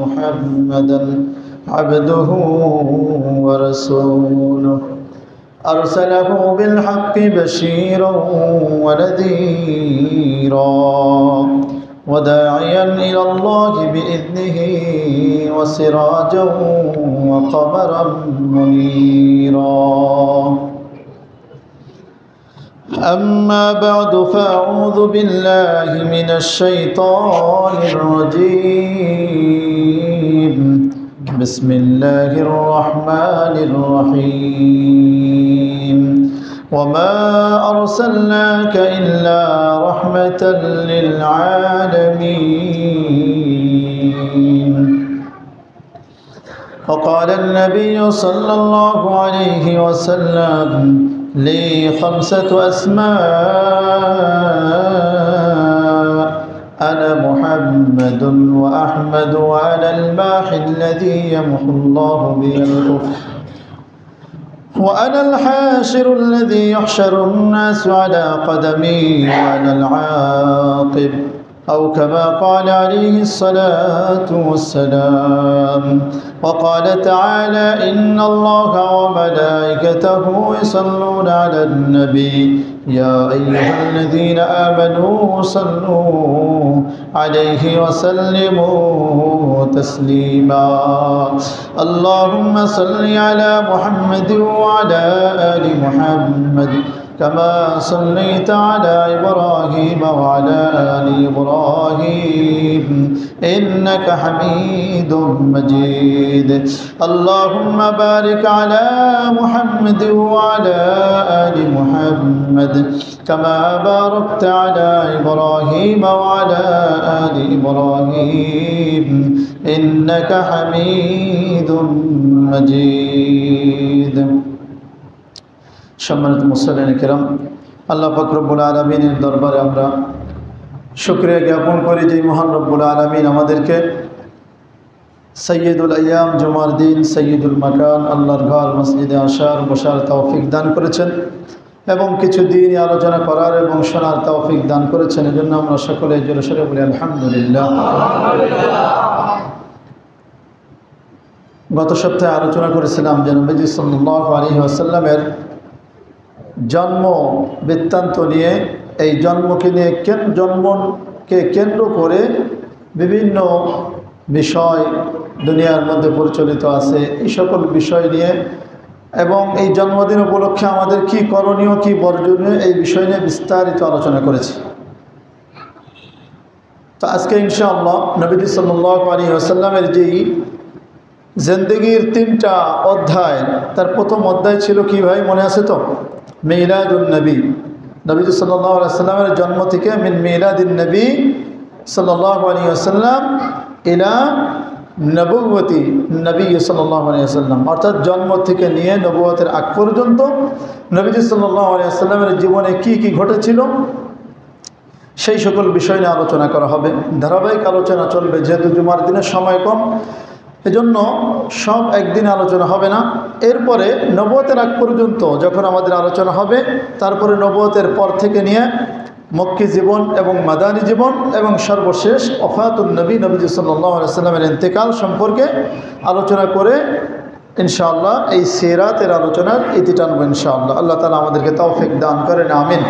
محمدا عبده ورسوله أرسله بالحق بشيرا ونذيرا وداعيا إلى الله بإذنه وسراجا وقمرا منيرا أما بعد فأعوذ بالله من الشيطان الرجيم بسم الله الرحمن الرحيم وما أرسلناك إلا رحمة للعالمين وقال النبي صلى الله عليه وسلم لي 5 أسماء أنا محمد وأحمد وأنا الماحي الذي يمحو الله به الكفر وأنا الحاشر الذي يحشر الناس على قدمي وأنا العاقب أو كما قال عليه الصلاة والسلام وقال تعالى إن الله وملائكته يصلون على النبي يا أيها الذين آمنوا صلوا عليه وسلموا تسليما اللهم صل على محمد وعلى آل محمد كما صليت على إبراهيم وعلى آل إبراهيم إنك حميد مجيد اللهم بارك على محمد وعلى آل محمد كما باركت على إبراهيم وعلى آل إبراهيم إنك حميد مجيد সম্মানিত মুসল্লিন কিরাম, আল্লাহ পাক রব্বুল আলামিনের দরবারে আমরা শুকরিয়া জ্ঞাপন করি যে মহান রব্বুল আলামিন আমাদেরকে সৈয়দুল আইয়াম জুমার দিন সৈয়দুল মাকান আল্লাহর ঘর মসজিদে আসার বসার তৌফিক দান করেছেন এবং কিছু দিন আলোচনা করার এবং শোনার তৌফিক দান করেছেন। এজন্য আমরা সকলে জোরে সোরে বলি আলহামদুলিল্লাহ। গত সপ্তাহে আলোচনা করেছিলাম যে নবীজি সাল্লাল্লাহু আলাইহি ওয়াসাল্লামের জন্ম বৃত্তান্ত নিয়ে, এই জন্মকে নিয়ে জন্মকে কেন্দ্র করে বিভিন্ন বিষয় দুনিয়ার মধ্যে প্রচলিত আছে, এই সকল বিষয় নিয়ে এবং এই জন্মদিন উপলক্ষে আমাদের কি করণীয় কি বর্জনীয় এই বিষয় নিয়ে বিস্তারিত আলোচনা করেছি। তো আজকে ইনশাআল্লাহ নবীজি সাল্লাল্লাহু আলাইহি ওয়াসাল্লামের যেই জিন্দেগির 3টা অধ্যায়, তার প্রথম অধ্যায় ছিল কি ভাই মনে আছে তো? মিলাদুন নবী। নবীজি সাল্লাল্লাহু আলাইহি ওয়াসাল্লামের জন্ম থেকে মিন মিলাদিন নবী সাল্লাল্লাহু আলাইহি ওয়াসাল্লাম ইলা নবুয়তি নবী সাল্লাল্লাহু আলাইহি ওয়াসাল্লাম, অর্থাৎ জন্ম থেকে নিয়ে নবুয়তের আগ পর্যন্ত নবীজি সাল্লাল্লাহু আলাইহি ওয়াসাল্লামের জীবনে কি কি ঘটেছিল সেই সকল বিষয় নিয়ে আলোচনা করা হবে। ধারাবাহিক আলোচনা চলবে, যেহেতু জুমার দিনের সময় কম, এজন্য সব একদিনে আলোচনা হবে না। এরপরে নবুয়তের আগ পর্যন্ত যখন আমাদের আলোচনা হবে, তারপরে নবুয়তের পর থেকে নিয়ে মক্কি জীবন এবং মাদানী জীবন এবং সর্বশেষ ওফাতুন নবী নবীজি সাল্লাল্লাহু আলাইহি ওয়াসাল্লামের ইন্তেকাল সম্পর্কে আলোচনা করে ইনশাআল্লাহ এই সিরাতের আলোচনার ইতি টানবো ইনশাআল্লাহ। আল্লাহ তাআলা আমাদেরকে তৌফিক দান করেন, আমিন।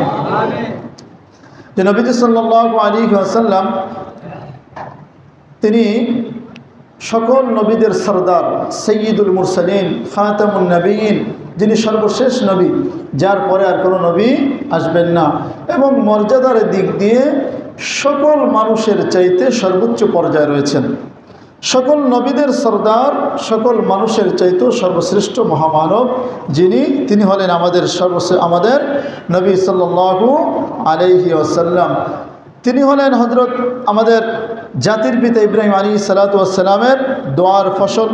যে নবীজি সাল্লাল্লাহু আলাইহি ওয়াসাল্লাম তিনি সকল নবীদের সরদার, সৈয়দুল মুরসালিন, খাতামুন নবীন, যিনি সর্বশেষ নবী, যার পরে আর কোনো নবী আসবেন না এবং মর্যাদার দিক দিয়ে সকল মানুষের চাইতে সর্বোচ্চ পর্যায়ে রয়েছেন। সকল নবীদের সরদার, সকল মানুষের চাইতে সর্বশ্রেষ্ঠ মহামানব যিনি, তিনি হলেন আমাদের নবী সাল্লাল্লাহু আলাইহি ওয়াসাল্লাম। তিনি হলেন হযরত আমাদের জাতির পিতা ইব্রাহিম আলাইহিস সালাতু ওয়াস সালামের দোয়ার ফসল,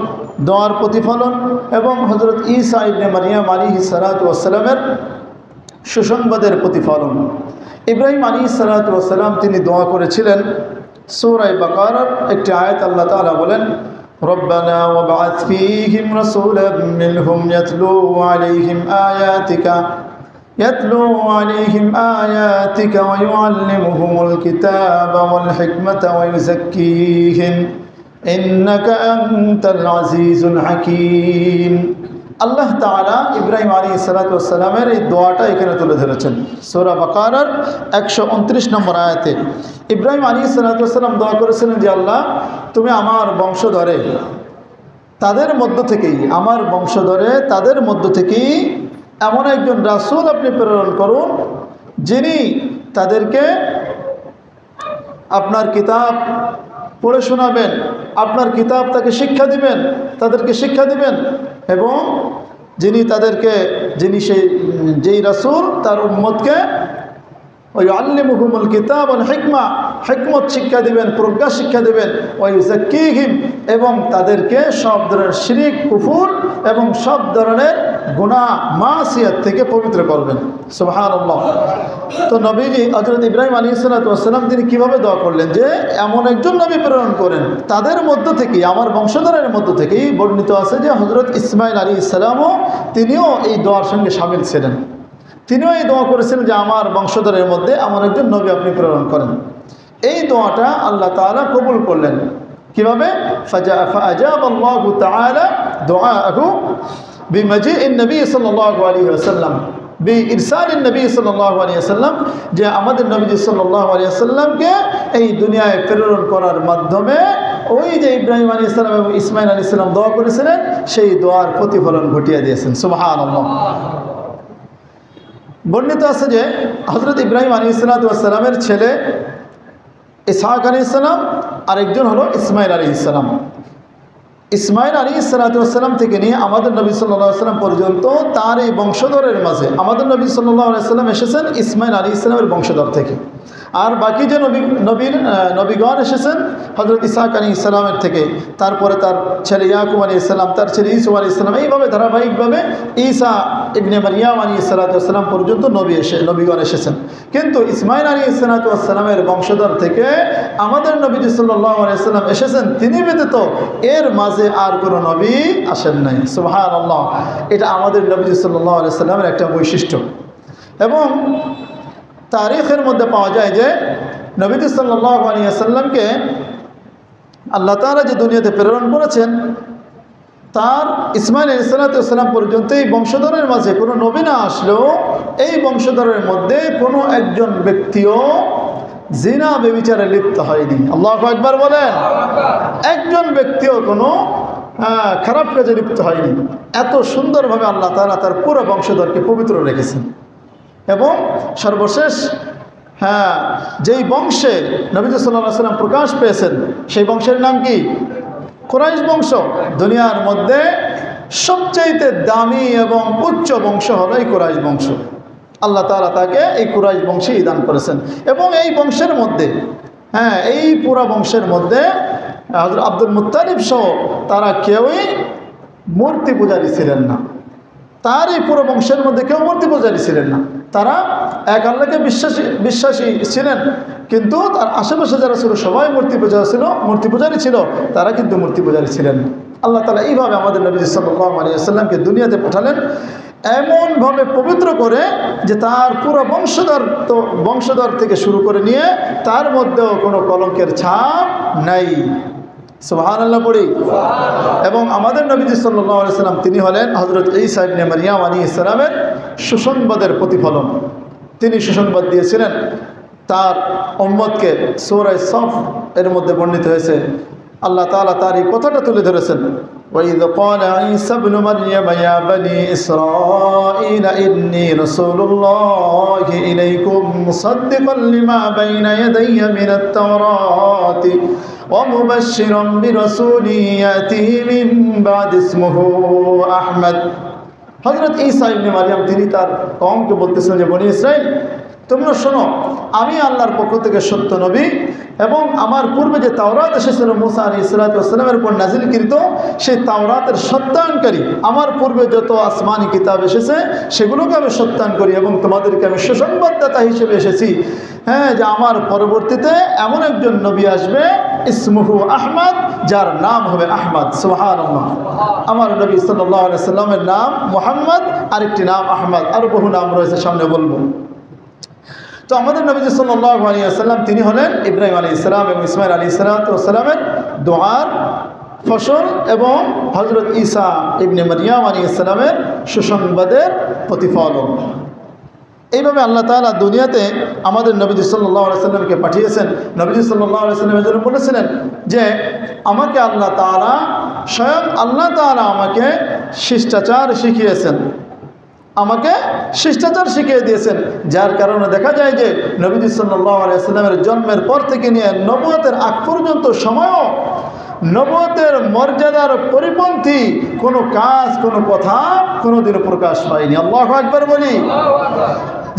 দোয়ার প্রতিফলন এবং হযরত ঈসা ইবনে মারইয়াম আলাইহিস সালাতু ওয়াস সালামের সুসংবাদের প্রতিফলন। ইব্রাহিম আলাইহিস সালাতু ওয়াস সালাম তিনি দোয়া করেছিলেন, সূরা বাকারার একটি আয়াত আল্লাহ তাআলা বলেন, রব্বানা ওয়াবআথ ফীহিম রাসূলাম মিনহুম ইয়াতলু আলাইহিম আয়াতিকা يتلو عليهم آياتك ويعلمهم الكتاب والحكمة ويزكيهم إنك أنت العزيز الحكيم আল্লাহ তাআলা ইব্রাহিম আলাইহিস সালাতু ওয়াস সালামের এই দোয়াটা এখানে তুলে ধরেছেন সূরা বাকারার 129 নম্বর আয়াতে। ইব্রাহিম আলাইহিস সালাতু ওয়াস সালাম দোয়া করেছিলেন যে আল্লাহ তুমি আমার বংশধরে তাদের মধ্য থেকেই এমন একজন রাসূল আপনি প্রেরণ করুন যিনি তাদেরকে আপনার কিতাব পড়ে শোনাবেন, আপনার কিতাব তাদেরকে শিক্ষা দিবেন এবং যেই রাসূল তার উম্মতকে ওই আল্লিমুহুমুল কিতাব ওয়াল হিকমা, হিকমত শিক্ষা দিবেন, প্রজ্ঞা শিক্ষা দিবেন, ওয়া ইউযাক্কিহিম এবং তাদেরকে সব ধরনের শিরক, কুফর এবং সব ধরনের গুনাহ মাসিয়াত থেকে পবিত্র করবেন। সুবহানাল্লাহ। তো নবীজি হযরত ইব্রাহিম আলাইহিস সালাতু ওয়াস সালাম তিনি কিভাবে দোয়া করলেন যে এমন একজন নবী প্রেরণ করেন তাদের মধ্য থেকে, আমার বংশধরের মধ্য থেকেই বর্ণিত আছে যে হযরত ইসমাঈল আলাইহিস সালামও তিনিও এই দোয়ার সঙ্গে শামিল ছিলেন। তিনিও এই দোয়া করেছিলেন যে আমার বংশধরের মধ্যে এমন একজন নবী আপনি প্রেরণ করেন। এই দোয়াটা আল্লাহ তাআলা কবুল করলেন কিভাবে? ফাআজাবাল্লাহু তাআলা দুআআহু বিমাজিইন নবী সাল্লাল্লাহু আলাইহি ওয়াসাল্লাম বিইরসালিন নবী সাল্লাল্লাহু আলাইহি ওয়াসাল্লাম, যে আমাদের নবীজি সাল্লাল্লাহু আলাইহি ওয়াসাল্লামকে এই দুনিয়ায় প্রেরণ করার মাধ্যমে ওই যে ইব্রাহিম আলাইহিস সালাম এবং ইসমাঈল আলাইহিস সালাম দোয়া করেছিলেন সেই দোয়ার প্রতিফলন ঘটিয়ে দিয়েছেন। সুবহানাল্লাহ। বর্ণিত আছে যে হযরত ইব্রাহিম আলাইহিস সালামের ছেলে ইসহাক আলাইহিস সালাম, আরেকজন হলো ইসমাঈল আলাইহিস সালাম। ইসমাঈল আলাইহিস সালাম থেকে নিয়ে আমাদের নবী সাল্লাল্লাহু আলাইহি ওয়াসাল্লাম পর্যন্ত তার এই বংশধরের মাঝে আমাদের নবী সাল্লাল্লাহু আলাইহি ওয়াসাল্লাম এসেছেন ইসমাঈল আলাইহিস সালামের বংশধর থেকে, আর বাকি যে নবীগণ এসেছেন হযরত ইসহাক আলাইহিস সালামের থেকে, তারপরে তার ছেলে ইয়াকুব আলাইহিস সালাম, তার ছেলে ঈসা আলাইহিস সালাম, এইভাবে ধারাবাহিকভাবে ঈসা ইবনে মারইয়াম আলাইহিস সালাম পর্যন্ত নবীগণ এসেছেন। কিন্তু ইসমাঈল আলাইহিস সালামের বংশধর থেকে আমাদের নবীজি সাল্লাল্লাহু আলাইহি ওয়াসাল্লাম এসেছেন, তিনি ব্যতীত এর মাঝে আর কোনো নবী আসেন নাই। সুবহানাল্লাহ। এটা আমাদের নবীজি সাল্লাল্লাহু আলাইহি ওয়াসাল্লামের একটা বৈশিষ্ট্য। এবং তারিখের মধ্যে পাওয়া যায় যে নবীজি সাল্লাল্লাহু আলাইহি ওয়াসাল্লামকে আল্লাহ তাআলা যে দুনিয়াতে প্রেরণ করেছেন তার ইসমাঈল আলাইহিস সালাম পর্যন্ত এই বংশধরের মাঝে কোনো নবী না আসলেও এই বংশধরের মধ্যে কোনো একজন ব্যক্তিও জিনা ব্যভিচারে লিপ্ত হয়নি। আল্লাহু আকবার বলেন। একজন ব্যক্তিও কোনো খারাপ কাজে লিপ্ত হয়নি। এত সুন্দরভাবে আল্লাহ তাআলা তার পুরো বংশধরকে পবিত্র রেখেছেন। এবং সর্বশেষ যেই বংশে নবীজি সাল্লাল্লাহু আলাইহি ওয়াসাল্লাম প্রকাশ পেয়েছেন সেই বংশের নাম কি? কুরাইশ বংশ। দুনিয়ার মধ্যে সবচেয়ে দামি এবং উচ্চ বংশ হলো এই কুরাইশ বংশ। আল্লাহ তাআলা তাকে এই কুরাইশ বংশেই দান করেছেন। এবং এই বংশের মধ্যে এই পুরা বংশের মধ্যে হযরত আব্দুল মুত্তালিব সহ তারা কেউই মূর্তি পূজারী ছিলেন না। তার এই পুরো বংশের মধ্যে কেউ মূর্তি পূজারী ছিলেন না। তারা এক আল্লাহকে বিশ্বাসী ছিলেন, কিন্তু তার আশেপাশে যারা ছিল সবাই মূর্তি পূজারী ছিল, তারা কিন্তু মূর্তি পূজারী ছিলেন না। আল্লাহ তাআলা এইভাবে আমাদের নবী সাল্লাল্লাহু আলাইহি ওয়াসাল্লামকে দুনিয়াতে পাঠালেন এমনভাবে পবিত্র করে যে তার পুরো বংশধর থেকে শুরু করে নিয়ে তার মধ্যেও কোনো কলঙ্কের ছাপ নাই। সুবহানাল্লাহ পড়ি। এবং আমাদের নবীজি সাল্লাল্লাহু আলাইহি ওয়াসাল্লাম তিনি হলেন হযরত ঈসা ইবনে মারইয়াম আলাইহিস সালামের সুসংবাদের প্রতিফলন। তিনি সুসংবাদ দিয়েছিলেন তার উম্মতকে। সূরা সফ এর মধ্যে বর্ণিত হয়েছে আল্লাহ তাআলা তার এই কথাটা তুলে ধরেছেন, وَإِذْ قَالَ عِيسَى ابْنُ مَرْيَمَ يَا بَنِي إِسْرَائِيلَ إِنِّي رَسُولُ اللَّهِ إِلَيْكُمْ مُصَدِّقًا لِمَا بَيْنَ يَدَيَّ مِنَ التَّوْرَاةِ وَمُبَشِّرًا بِرَسُولٍ يَأْتِي مِن بَعْدِي اسْمُهُ أَحْمَدُ। হযরত ঈসা ইবনে মারইয়াম তিনি তার কওমকে বলতেছেন যে বনি ইসরাইল তোমরা শোনো, আমি আল্লাহর পক্ষ থেকে সত্য নবী এবং আমার পূর্বে যে তাওরাত এসেছিল মুসা আলাইহিস সালামের উপর নাজিলকৃত সেই তাওরাতের সত্যায়নকারী। আমার পূর্বে যত আসমানি কিতাব এসেছে সেগুলোকে আমি সত্যায়ন করি এবং তোমাদেরকে আমি সুসংবাদদাতা হিসেবে এসেছি যে আমার পরবর্তীতে এমন একজন নবী আসবে ইসমুহু আহমদ, যার নাম হবে আহমদ। সুবহানাল্লাহ। আমার নবী সাল্লাল্লাহু আলাইহি সাল্লামের নাম মুহাম্মদ, আরেকটি নাম আহমদ, আরো বহু নাম রয়েছে, সামনে বলবো। তো আমাদের নবী সাল্লাল্লাহু আলাইহি ওয়াসাল্লাম তিনি হলেন ইব্রাহিম আলাইহিস সালাম এবং ইসমাঈল আলাইহিস সালামের দোয়ার ফসল এবং হযরত ঈসা ইবনে মারইয়াম আলাইহিস সালামের সুসংবাদের প্রতিফলন। এইভাবে আল্লাহ তাআলা দুনিয়াতে আমাদের নবী সাল্লাল্লাহু আলাইহি সাল্লামকে পাঠিয়েছেন। নবী সাল্লাল্লাহু আলাইহি সাল্লাম এজন্য বলেছিলেন যে আমাকে আল্লাহ তাআলা, স্বয়ং আল্লাহ তাআলা আমাকে শিষ্টাচার শিখিয়েছেন, আমাকে শিষ্টাচার শিখিয়ে দিয়েছেন, যার কারণে দেখা যায় যে নবী সাল্লাল্লাহু আলাইহি সাল্লামের জন্মের পর থেকে নিয়ে নবুয়তের আগ পর্যন্ত সময়ও নবুয়তের মর্যাদার পরিপন্থী কোনো কাজ, কোনো কথা কোনোদিনও প্রকাশ পায়নি। আল্লাহু আকবার বলি।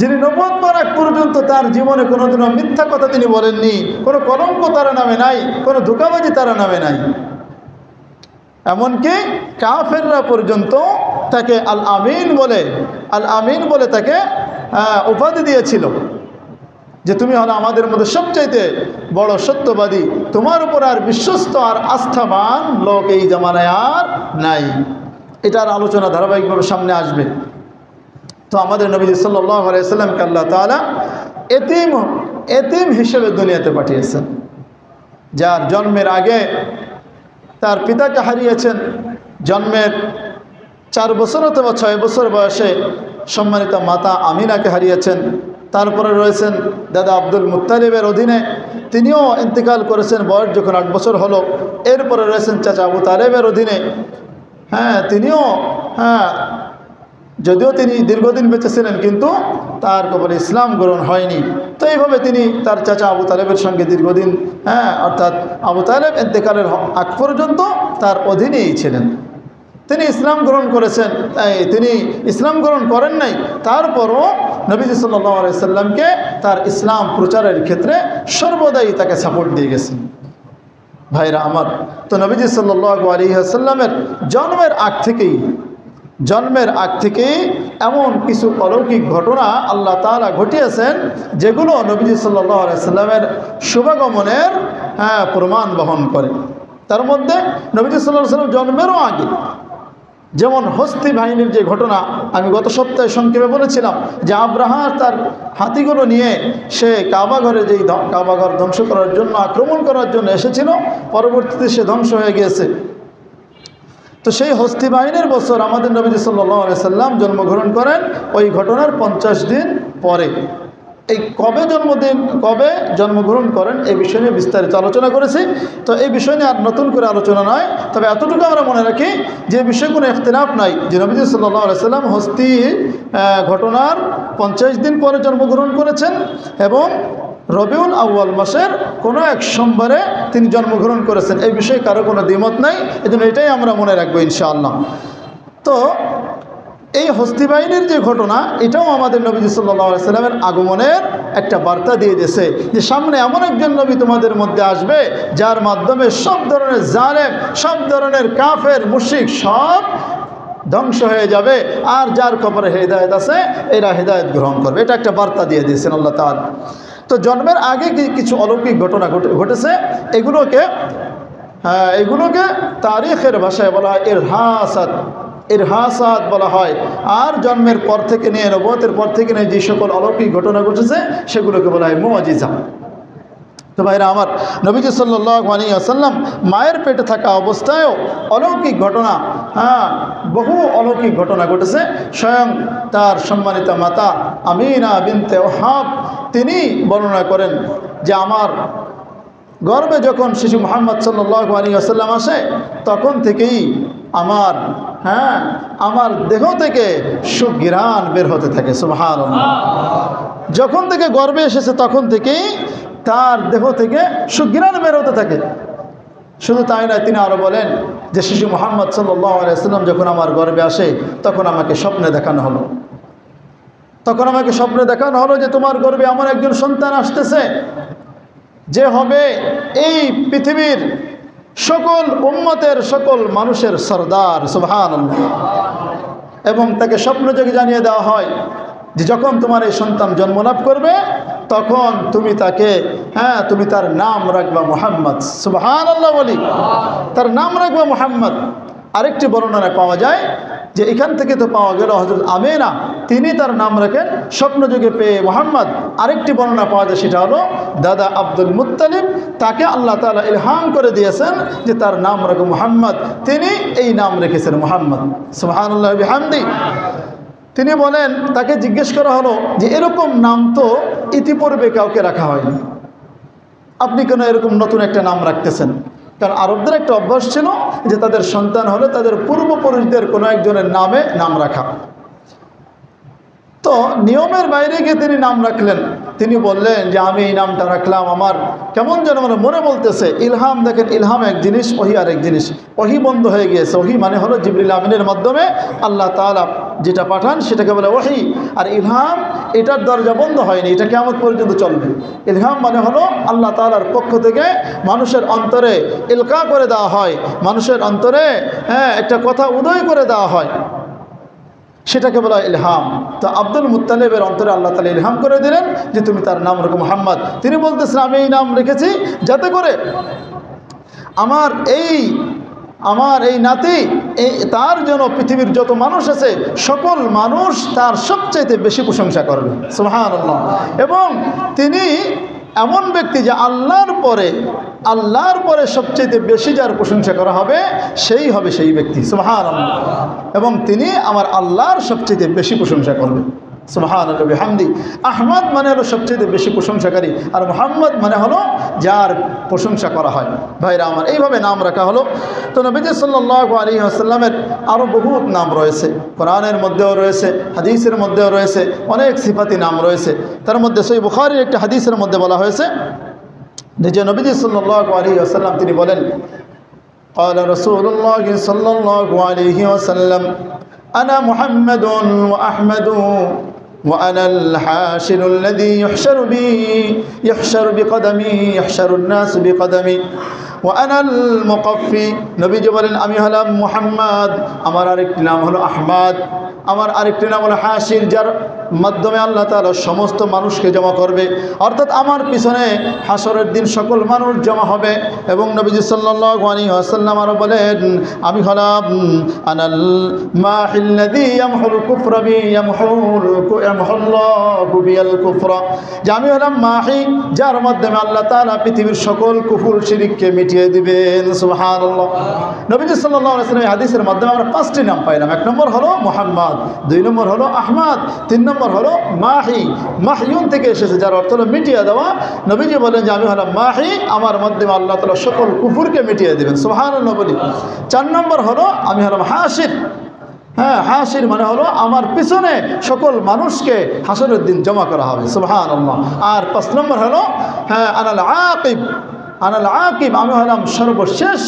যিনি নবুয়ত পাওয়ার আগ পর্যন্ত তার জীবনে কোনোদিনও মিথ্যা কথা তিনি বলেননি, কোনো কলঙ্ক তার নামে নাই, কোনো ধোঁকাবাজি তার নামে নাই। এমনকি কাফেররা পর্যন্ত তাকে আল আমিন বলে তাকে উপাধি দিয়েছিল যে তুমি হলো আমাদের মধ্যে সবচাইতে বড় সত্যবাদী, তোমার উপর আর বিশ্বস্ত আর আস্থাবান লোক এই জামানায় আর নাই। এটার আলোচনা ধারাবাহিকভাবে সামনে আসবে। তো আমাদের নবী সাল্লাল্লাহু আলাইহি সাল্লামকে আল্লাহ তাআলা এতিম হিসেবে দুনিয়াতে পাঠিয়েছেন, যার জন্মের আগে তার পিতাকে হারিয়েছেন। জন্মের 4 বছর অথবা 6 বছর বয়সে সম্মানিত মাতা আমিনাকে হারিয়েছেন। তারপরে রয়েছেন দাদা আব্দুল মুত্তালিবের অধীনে, তিনিও ইন্তেকাল করেছেন বয়স যখন 8 বছর হলো। এরপরে রয়েছেন চাচা আবু তালেবের অধীনে, তিনিও যদিও তিনি দীর্ঘদিন বেঁচে ছিলেন কিন্তু তার কবলে ইসলাম গ্রহণ হয়নি। তো এইভাবে তিনি তার চাচা আবু তালেবের সঙ্গে দীর্ঘদিন অর্থাৎ আবু তালেব ইন্তেকালের আগ পর্যন্ত তার অধীনেই ছিলেন। তিনি ইসলাম গ্রহণ করেছেন, তিনি ইসলাম গ্রহণ করেন নাই, তারপরও নবীজি সাল্লাল্লাহু আলাইহি সাল্লামকে তার ইসলাম প্রচারের ক্ষেত্রে সর্বদাই তাকে সাপোর্ট দিয়ে গেছেন। ভাইরা আমার, তো নবীজি সাল্লাল্লাহু আলাইহি সাল্লামের জন্মের আগ থেকেই এমন কিছু অলৌকিক ঘটনা আল্লাহ তাআলা ঘটিয়েছেন যেগুলো নবীজি সাল্লাল্লাহু আলাইহি সাল্লামের শুভাগমনের প্রমাণ বহন করে। তার মধ্যে নবীজি সাল্লাল্লাহু আলাইহি সাল্লাম জন্মেরও আগে, যেমন হস্তি বাহিনীর যে ঘটনা আমি গত সপ্তাহে সংক্ষেপে বলেছিলাম, যে আব্রাহা তার হাতিগুলো নিয়ে সে কাবাঘর ধ্বংস করার জন্য, আক্রমণ করার জন্য এসেছিল, পরবর্তীতে সে ধ্বংস হয়ে গিয়েছে। তো সেই হস্তি বাহিনীর বছর আমাদের নবী সাল্লাল্লাহু আলাইহি সাল্লাম জন্মগ্রহণ করেন ওই ঘটনার 50 দিন পরে। এই কবে জন্মগ্রহণ করেন এই বিষয় নিয়ে বিস্তারিত আলোচনা করেছি। তো এই বিষয় নিয়ে আর নতুন করে আলোচনা নয়, তবে এতটুকু আমরা মনে রাখি যে বিষয়ে কোনো ইখতিলাফ নাই যে নবী সাল্লাল্লাহু আলাইহি সাল্লাম হস্তি ঘটনার 50 দিন পরে জন্মগ্রহণ করেছেন এবং রবিউল আউয়াল মাসের কোনো এক সোমবারে তিনি জন্মগ্রহণ করেছেন। এই বিষয়ে কারো কোনো দ্বিমত নাই, এজন্য এটাই আমরা মনে রাখবো ইনশাআল্লাহ। তো এই হস্তি বাহিনীর যে ঘটনা, এটাও আমাদের নবী সাল্লাল্লাহু আলাইহি সাল্লামের আগমনের একটা বার্তা দিয়ে দিয়েছে যে সামনে এমন একজন নবী তোমাদের মধ্যে আসবে যার মাধ্যমে সব ধরনের জালেম, সব ধরনের কাফের, মুশরিক সব ধ্বংস হয়ে যাবে, আর যার কবরে হেদায়েত আছে এরা হেদায়েত গ্রহণ করবে। এটা একটা বার্তা দিয়ে দিয়েছেন আল্লাহ তাআলা। তো জন্মের আগে কিছু অলৌকিক ঘটনা ঘটেছে, এগুলোকে তারিখের ভাষায় বলা হয় ইরহাসাত বলা হয়। আর জন্মের পর থেকে নিয়ে, নবুয়তের পর থেকে নিয়ে যে সকল অলৌকিক ঘটনা ঘটেছে সেগুলোকে বলা হয় মুআজিজা। তো ভাইরা আমার, নবীজি সাল্লাল্লাহু আলাইহি ওয়াসাল্লাম মায়ের পেটে থাকা অবস্থায়ও অলৌকিক ঘটনা, বহু অলৌকিক ঘটনা ঘটেছে। স্বয়ং তার সম্মানিত মাতা আমিনা বিনতে ওহাব তিনি বর্ণনা করেন যে আমার গর্ভে যখন শিশু মুহাম্মদ সাল্লাল্লাহু আলাইহি ওয়াসাল্লাম আসে তখন থেকেই আমার দেহ থেকে সুঘ্রাণ বের হতে থাকে। সুবহানাল্লাহ। যখন থেকে গর্ভে এসেছে তখন থেকেই তার দেহ থেকে সুঘ্রাণ বের হতে থাকে। শুধু তাই নয়, তিনি আরো বলেন যে শিশু মুহাম্মদ সাল্লাল্লাহু আলাইহি ওয়াসাল্লাম যখন আমার গর্ভে আসে তখন আমাকে স্বপ্নে দেখানো হলো যে তোমার গর্ভে এমন একজন সন্তান আসতেছে যে হবে এই পৃথিবীর সকল উম্মতের, সকল মানুষের সরদার। সুবহানাল্লাহ। এবং তাকে স্বপ্নযোগে জানিয়ে দেওয়া হয় যে যখন তোমার এই সন্তান জন্ম লাভ করবে তখন তুমি তাকে তুমি তার নাম রাখবা মুহাম্মদ। সুবহানাল্লাহ বলি, তার নাম রাখবা মুহাম্মদ। আরেকটি বর্ণনায় পাওয়া যায় যে এখান থেকে তো পাওয়া গেল হযরত আমেনা তিনি তার নাম রাখেন স্বপ্নযোগে পেয়ে মুহাম্মদ। আরেকটি বর্ণনা পাওয়া যায়, সেটা হলো দাদা আব্দুল মুত্তালিব, তাকে আল্লাহ তাআলা ইলহাম করে দিয়েছেন যে তার নাম রাখো মুহাম্মদ, তিনি এই নাম রেখেছেন মুহাম্মদ। সুবহানাল্লাহ বিহামদি। তিনি বলেন, তাকে জিজ্ঞেস করা হলো যে এরকম নাম তো ইতিপূর্বে কাউকে রাখা হয়নি, আপনি কেন এরকম নতুন একটা নাম রাখতেছেন? কারণ আরবদের একটা অভ্যাস ছিল যে তাদের সন্তান হলে তাদের পূর্বপুরুষদের কোনো একজনের নামে নাম রাখা। তো নিয়মের বাইরে গিয়ে তিনি নাম রাখলেন। তিনি বললেন যে আমি এই নামটা রাখলাম, আমার কেমন যেন মনে বলতেছে। ইলহাম, দেখেন ইলহাম এক জিনিস, ওহি আর এক জিনিস। ওহি বন্ধ হয়ে গিয়েছে। ওহি মানে হলো জিবরিল আমিনের মাধ্যমে আল্লাহ তাআলা যেটা পাঠান সেটাকে বলে ওহি। আর ইলহাম এটার দরজা বন্ধ হয়নি, এটা কিয়ামত পর্যন্ত চলবে। ইলহাম মানে হলো আল্লাহ তাআলার পক্ষ থেকে মানুষের অন্তরে ইলকা করে দেওয়া হয়, মানুষের অন্তরে একটা কথা উদয় করে দেওয়া হয়, সেটাকে বলা ইলহাম। তো আব্দুল মুত্তালিবের অন্তরে আল্লাহ তাআলা ইলহাম করে দিলেন যে তুমি তার নাম রাখো মুহাম্মদ। তিনি বলতেছেন আমি এই নাম রেখেছি যাতে করে আমার এই নাতি তার জন্য পৃথিবীর যত মানুষ আছে সকল মানুষ তার সবচাইতে বেশি প্রশংসা করবে। সুবহানাল্লাহ। এবং তিনি এমন ব্যক্তি যে আল্লাহর পরে সবচেয়ে বেশি যার প্রশংসা করা হবে সেই হবে সেই ব্যক্তি। সুবহানাল্লাহ। এবং তিনি আমার আল্লাহর সবচেয়ে বেশি প্রশংসা করবেন। সুবহানাল্লাহ বিহামদি। আহমদ মানে হলো সবচেয়ে বেশি প্রশংসাকারী, আর মুহাম্মদ মানে হলো যার প্রশংসা করা হয়। ভাইরা আমার, এইভাবে নাম রাখা হলো। তো নবীজি সাল্লাল্লাহু আলাইহি ওয়াসাল্লামের আরও বহুত নাম রয়েছে, কোরআনের মধ্যেও রয়েছে, হাদিসের মধ্যেও রয়েছে, অনেক সিফাতি নাম রয়েছে। তার মধ্যে সহিহ বুখারীর একটি হাদিসের মধ্যে বলা হয়েছে যে নবীজি সাল্লাল্লাহু আলাইহি ওয়াসাল্লাম তিনি বলেন, قال رسول الله صلى الله عليه وسلم أنا محمد وأحمد وأنا الحاشر الذي يحشر بقدمي يحشر الناس بقدمي وأنا المقفي। নবীজি বলেন আমি হলাম মুহাম্মদ, আমার আরেকটি নাম হলো আহমদ, আমার আরেকটি নাম হলো হাসির, যার মাধ্যমে আল্লাহ তাআলা সমস্ত মানুষকে জমা করবে। অর্থাৎ আমার পিছনে হাসরের দিন সকল মানুষ জমা হবে। এবং নবীজি সাল্লাল্লাহু আলাইহি ওয়াসাল্লাম আরো বলেন আমি হলাম আনাল মাহিল্লাযী ইয়ামহুল কুফরা বি ইয়ামহুল্লাহু বিল কুফরা, যে আমি হলাম মাহি, যার মাধ্যমে আল্লাহ তাআলা পৃথিবীর সকল কুফর শিরককে মিটিয়ে দিবেন। সুবহানাল্লাহ। নবীজি সাল্লাল্লাহু আলাইহি ওয়াসাল্লাম হাদিসের মাধ্যমে আমরা পাঁচটি নাম পাইলাম। এক নম্বর হলো মুহাম্মদ, দুই নম্বর হলো আহমদ, তিন নম্বর হলো মাহি। মাহিউন থেকে এসেছে, যার অর্থ হলো মিটিয়ে দেওয়া। নবীজি বলেন যে আমি হলাম মাহি, আমার মাধ্যমে আল্লাহ তাআলা সকল কুফরকে মিটিয়ে দেবেন। সুবহানাল্লাহ বলি। চার নম্বর হলো আমি হলাম হাসির। হাসির মানে হলো আমার পিছনে সকল মানুষকে হাসরের দিন জমা করা হবে। সুবহানাল্লাহ। আর পাঁচ নম্বর হলো আনাল আকিব। আনাল আকিব, আমি হলাম সর্বশেষ,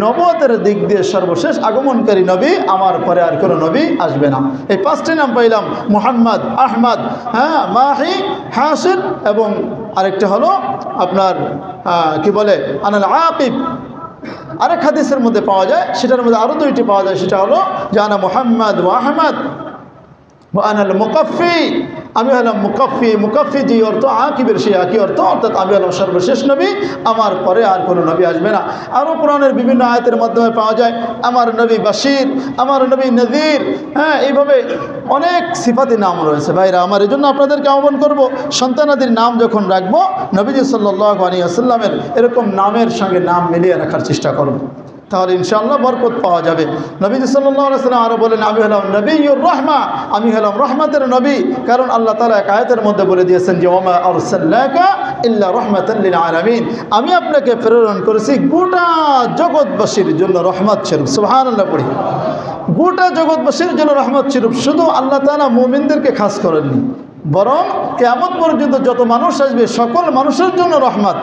নবুয়তের দিক দিয়ে সর্বশেষ আগমনকারী নবী, আমার পরে আর কোনো নবী আসবে না। এই পাঁচটি নাম পাইলাম, মুহাম্মদ, আহমদ, মাহি, হাসির, এবং আরেকটা হলো আপনার কি বলে আনাল আকিব। আরেক হাদিসের মধ্যে পাওয়া যায়, সেটার মধ্যে আরও দুইটি পাওয়া যায়, সেটা হলো যে আনা মুহাম্মদ ওয়া আহমদ ওয়া আনাল মুকাফফি, আমি হলাম মুকাফফি। মুকাফফি যে অর্থ আকিবের সেই একই অর্থ, অর্থাৎ আমি হলাম সর্বশেষ নবী, আমার পরে আর কোনো নবী আসবে না। আরও কোরআনের বিভিন্ন আয়াতের মাধ্যমে পাওয়া যায় আমার নবী বাশির, আমার নবী নযীর। এইভাবে অনেক সিফাতি নাম রয়েছে। ভাইরা আমার, এই জন্য আপনাদেরকে আহ্বান করব, সন্তানাদির নাম যখন রাখবো নবীজি সাল্লাল্লাহু আলাইহি ওয়াসাল্লামের এরকম নামের সঙ্গে নাম মিলিয়ে রাখার চেষ্টা করব, তাহলে ইনশাআল্লাহ বরকত পাওয়া যাবে। নবীজি সাল্লাল্লাহু আলাইহি ওয়াসাল্লাম আরো বলেন আমি হলাম নবিয়্যুর রাহমা, আমি হলাম রহমতের নবী। কারণ আল্লাহ তাআলা এক আয়াতের মধ্যে বলে দিয়েছেন যে ওমা আরসালনাকা ইল্লা রাহমাতাল লিল আলামিন, আমি আপনাকে প্রেরণ করেছি গোটা জগৎবাসীর জন্য রহমত স্বরূপ। সুবহানাল্লাহ পড়ি। গোটা জগৎবাসীর জন্য রহমত স্বরূপ। শুধু আল্লাহ তাআলা মুমিনদেরকে খাস করেননি, বরং কিয়ামত পর্যন্ত যত মানুষ আসবে সকল মানুষের জন্য রহমত,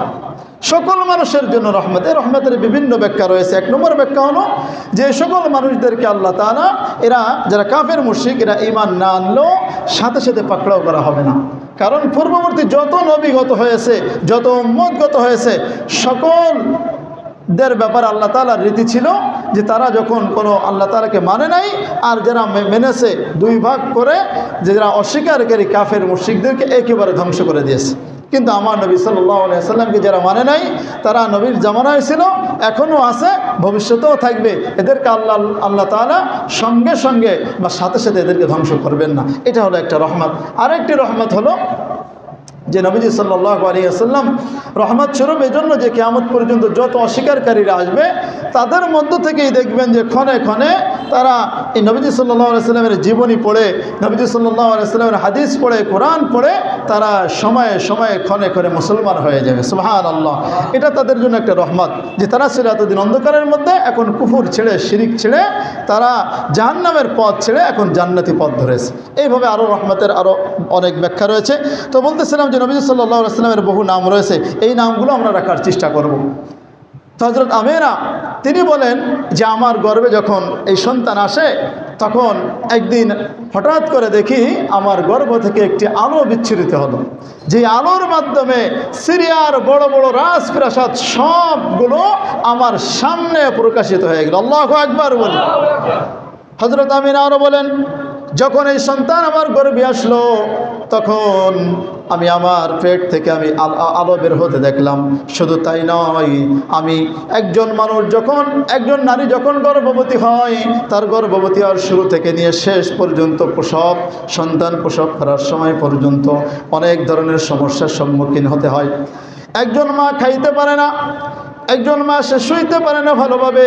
সকল মানুষের জন্য রহমত। এই রহমতের বিভিন্ন ব্যাখ্যা রয়েছে। এক নম্বর ব্যাখ্যা হলো যে সকল মানুষদেরকে আল্লাহ তাআলা, এরা যারা কাফের মুশরিক, এরা ঈমান না আনলেও সাথে সাথে পাকড়াও করা হবে না। কারণ পূর্ববর্তী যত নবীগত হয়েছে, যত উম্মতগত হয়েছে, সকলদের ব্যাপারে আল্লাহ তাআলার রীতি ছিল যে তারা যখন কোনো আল্লাহ তাআলাকে মানে নাই, আর যারা মেনেছে দুই ভাগ করে, যে যারা অস্বীকারী কাফের মুশরিকদেরকে একেবারে ধ্বংস করে দিয়েছে। কিন্তু আমার নবী সাল্লাল্লাহু আলাইহি সাল্লামকে যারা মানে নাই তারা নবীর জামানায় ছিল, এখনও আছে, ভবিষ্যতেও থাকবে। এদেরকে আল্লাহ তাআলা সঙ্গে সঙ্গে বা সাথে সাথে এদেরকে ধ্বংস করবেন না। এটা হলো একটা রহমত। আরেকটি রহমত হলো যে নবীজি সাল্লাল্লাহু আলাইহি ওয়াসাল্লাম রহমত স্বরূপ এজন্য যে কিয়ামত পর্যন্ত যত অস্বীকারীরা আসবে তাদের মধ্য থেকেই দেখবেন যে ক্ষণে ক্ষণে তারা এই নবীজি সাল্লাল্লাহু আলাইহি ওয়াসাল্লামের জীবনী পড়ে, নবীজি সাল্লাল্লাহু আলাইহি ওয়াসাল্লামের হাদিস পড়ে, কোরআন পড়ে তারা সময়ে সময়ে ক্ষণে ক্ষণে মুসলমান হয়ে যাবে। সুবহানাল্লাহ। এটা তাদের জন্য একটা রহমত যে তারা ছিল এতদিন অন্ধকারের মধ্যে, এখন কুফর ছেড়ে, শিরিক ছেড়ে তারা জাহান্নামের পথ ছেড়ে এখন জান্নাতি পথ ধরেছে। এইভাবে আরও রহমতের আরও অনেক ব্যাখ্যা রয়েছে। তো বলতেছিলাম যে নবী সাল্লাল্লাহু আলাইহি ওয়াসাল্লামের বহু নাম রয়েছে, এই নামগুলো আমরা রাখার চেষ্টা করব। তো হযরত আমেনা তিনি বলেন যে আমার গর্ভে যখন এই সন্তান আসে তখন একদিন হঠাৎ করে দেখি আমার গর্ভ থেকে একটি আলো বিচ্ছুরিত হলো, যে আলোর মাধ্যমে সিরিয়ার বড় বড় রাজপ্রাসাদ সবগুলো আমার সামনে প্রকাশিত হয়ে গেল। আল্লাহু আকবার বলি। হযরত আমেনা আরও বলেন যখন এই সন্তান আমার গর্ভে আসলো তখন আমি আমার পেট থেকে আমি আলো বের হতে দেখলাম। শুধু তাই নয়, আমি একজন নারী যখন গর্ভবতী হয় তার গর্ভবতী হওয়ার শুরু থেকে নিয়ে শেষ পর্যন্ত সন্তান প্রসব করার সময় পর্যন্ত অনেক ধরনের সমস্যার সম্মুখীন হতে হয়। একজন মা খাইতে পারে না, একজন মা সে শুইতে পারে না ভালোভাবে,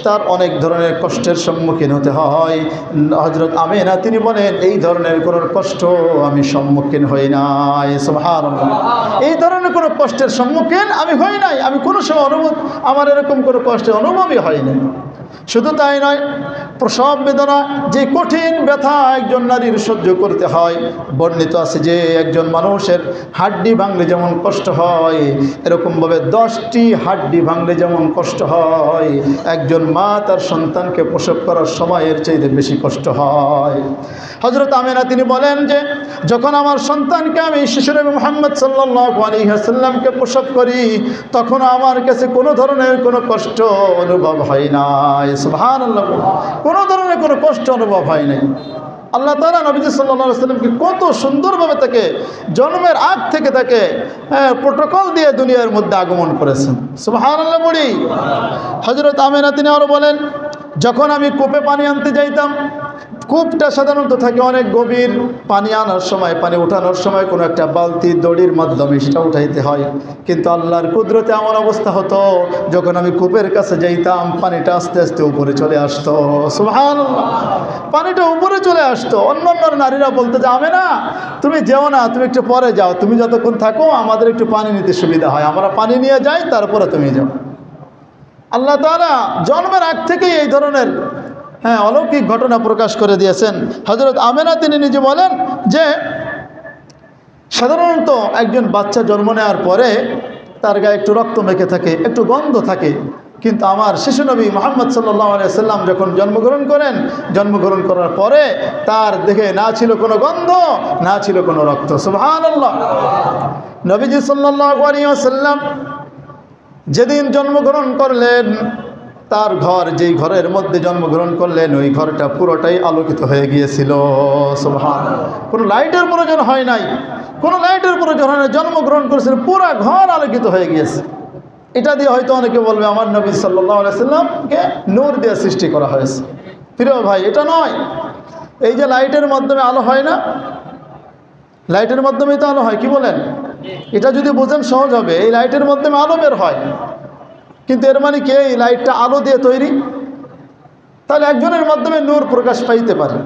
তার অনেক ধরনের কষ্টের সম্মুখীন হতে হয়। হযরত আমেনা তিনি বলেন এই ধরনের কোনো কষ্ট আমি সম্মুখীন হই নাই। সুবহানাল্লাহ। এই ধরনের কোনো কষ্টের সম্মুখীন আমি হই নাই, আমি কোনো সময় আমার এরকম কোনো কষ্টের অনুভবই হয়নি। শুধু তাই নয়, প্রসব বেদনা যে কঠিন ব্যথা একজন নারীর সহ্য করতে হয়, বর্ণিত আছে যে একজন মানুষের হাড্ডি ভাঙলে যেমন কষ্ট হয় এরকমভাবে 10টি হাড্ডি ভাঙলে যেমন কষ্ট হয়, একজন মা তার সন্তানকে প্রসব করার সময় এর চাইতে বেশি কষ্ট হয়। হযরত আমেনা তিনি বলেন যে যখন আমার সন্তানকে আমি শিশুনবী মুহাম্মদ সাল্লাল্লাহু আলাইহি ওয়াসাল্লামকে প্রসব করি তখন আমার কাছে কোনো ধরনের কোনো কষ্ট অনুভব হয় না। সুবহানাল্লাহ। কোনো ধরনের কোনো কষ্ট অনুভব হয় নাই। আল্লাহ তাআলা নবীজি সাল্লাল্লাহু আলাইহি ওয়াসাল্লামকে কত সুন্দরভাবে তাকে জন্মের আগ থেকে তাকে প্রোটোকল দিয়ে দুনিয়ার মধ্যে আগমন করেছেন। সুবহানাল্লাহ বলি। হযরত আমেনা তিনি আরও বলেন যখন আমি কূপে পানি আনতে যাইতাম, কূপটা সাধারণত থাকে অনেক গভীর, পানি আনার সময়, পানি উঠানোর সময় কোনো একটা বালতি দড়ির মাধ্যমে সেটা উঠাইতে হয়। কিন্তু আল্লাহর কুদরতে এমন অবস্থা হতো যখন আমি কূপের কাছে যাইতাম পানিটা আস্তে আস্তে উপরে চলে আসতো। সুবহানাল্লাহ। পানিটা উপরে চলে আসতো। অন্যান্য নারীরা বলতে যে আমেনা তুমি যেও না, তুমি একটু পরে যাও, তুমি যতক্ষণ থাকো আমাদের একটু পানি নিতে সুবিধা হয়, আমরা পানি নিয়ে যাই তারপরে তুমি যাও। আল্লাহ তাআলা জন্মের আগ থেকেই এই ধরনের অলৌকিক ঘটনা প্রকাশ করে দিয়েছেন। হযরত আমেনা তিনি নিজে বলেন যে সাধারণত একজন বাচ্চা জন্ম নেওয়ার পরে তার গায়ে একটু রক্ত মেখে থাকে, একটু গন্ধ থাকে, কিন্তু আমার শিশুনবী মুহাম্মদ সাল্লাল্লাহু আলাইহি ওয়াসাল্লাম যখন জন্মগ্রহণ করেন, জন্মগ্রহণ করার পরে তার দেহে না ছিল কোনো গন্ধ, না ছিল কোনো রক্ত। সুবহানাল্লাহ। নবীজি সাল্লাল্লাহু আলাইহি ওয়াসাল্লাম যেদিন জন্মগ্রহণ করলেন তার ঘর, যেই ঘরের মধ্যে জন্মগ্রহণ করলেন ওই ঘরটা পুরোটাই আলোকিত হয়ে গিয়েছিল। সুবহানাল্লাহ। কোনো লাইটের প্রয়োজন হয় নাই, কোনো লাইটের প্রয়োজন হয় না, জন্মগ্রহণ করেছেন পুরো ঘর আলোকিত হয়ে গিয়েছে। এটা দিয়ে হয়তো অনেকে বলবে আমার নবী সাল্লাল্লাহু আলাইহি ওয়াসাল্লামকে নূর দিয়ে সৃষ্টি করা হয়েছে। প্রিয় ভাই, এটা নয়। এই যে লাইটের মাধ্যমে আলো হয় না, লাইটের মাধ্যমেই তো আলো হয়, কি বলেন? এটা যদি বোঝেন সহজ হবে। এই লাইটের মাধ্যমে আলো বের হয়, কিন্তু এর মানে কি এই লাইটটা আলো দিয়ে তৈরি? তাহলে একজনের মাধ্যমে নূর প্রকাশ পাইতে পারে,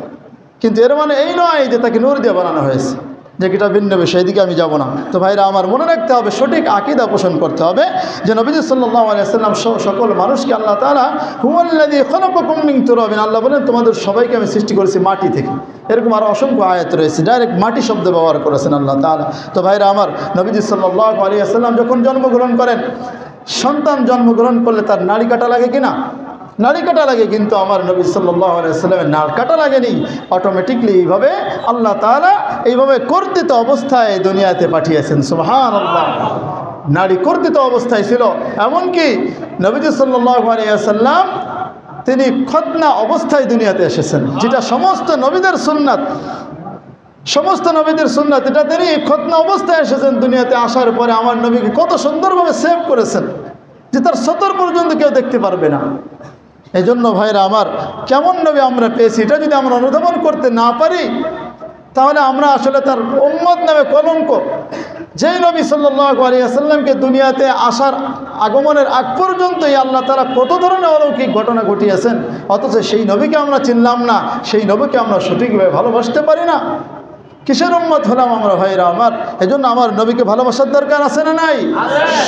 কিন্তু এর মানে এই নয় যে তাকে নূর দিয়ে বানানো হয়েছে, যে এটা ভিন্ন বিষয়, এদিকে আমি যাব না। তো ভাইরা আমার মনে রাখতে হবে, সঠিক আকীদা পোষণ করতে হবে যে নবীজি সাল্লাল্লাহু আলাইহি ওয়াসাল্লাম সকল মানুষকে আল্লাহ তাআলা হুয়াল্লাযী খালাকাকুম মিন তুরাবিন, আল্লাহ বলেন তোমাদের সবাইকে আমি সৃষ্টি করেছি মাটি থেকে। এরকম আরও অসংখ্য আয়াত রয়েছে, ডাইরেক্ট মাটি শব্দ ব্যবহার করেছেন আল্লাহ তাআলা। তো ভাইরা আমার, নবীজি সাল্লাল্লাহু আলাইহি ওয়াসাল্লাম যখন জন্মগ্রহণ করেন, সন্তান জন্মগ্রহণ করলে তার নাড়ি কাটা লাগে কিনা? নাড়ি কাটা লাগে, কিন্তু আমার নবী সাল্লাল্লাহু আলাইহি ওয়াসাল্লামের নাড়ি কাটা লাগেনি। অটোমেটিকলি এইভাবে আল্লাহ তাআলা এইভাবে কর্তৃত অবস্থায় দুনিয়াতে পাঠিয়েছেন। সুবহানাল্লাহ। নাড়ি কর্তৃত অবস্থায় ছিল, এমনকি নবীজি সাল্লাল্লাহু আলাইহি ওয়াসাল্লাম তিনি খতনা অবস্থায় দুনিয়াতে এসেছেন, যেটা সমস্ত নবীদের সুন্নাত। সমস্ত নবীদের সুন্নাত, এটা তিনি খতনা অবস্থায় এসেছেন দুনিয়াতে, আসার পরে আমার নবীকে কত সুন্দরভাবে সেভ করেছেন যে তার সতর পর্যন্ত কেউ দেখতে পারবে না। এই জন্য ভাইরা আমার, কেমন নবী আমরা পেয়েছি এটা যদি আমরা অনুধাবন করতে না পারি তাহলে আমরা আসলে তার উম্মত নামে কলঙ্ক। যেই নবী সাল্লাল্লাহু আলাইহি ওয়াসাল্লামকে দুনিয়াতে আসার আগমনের আগ পর্যন্তই আল্লাহ তাআলা কত ধরনের অলৌকিক ঘটনা ঘটিয়েছেন, অথচ সেই নবীকে আমরা চিনলাম না, সেই নবীকে আমরা সঠিকভাবে ভালোবাসতে পারি না। কিসের উম্মত হলাম আমরা ভাইরা আমার? এজন্য আমার নবীকে ভালোবাসার দরকার আছে না নাই?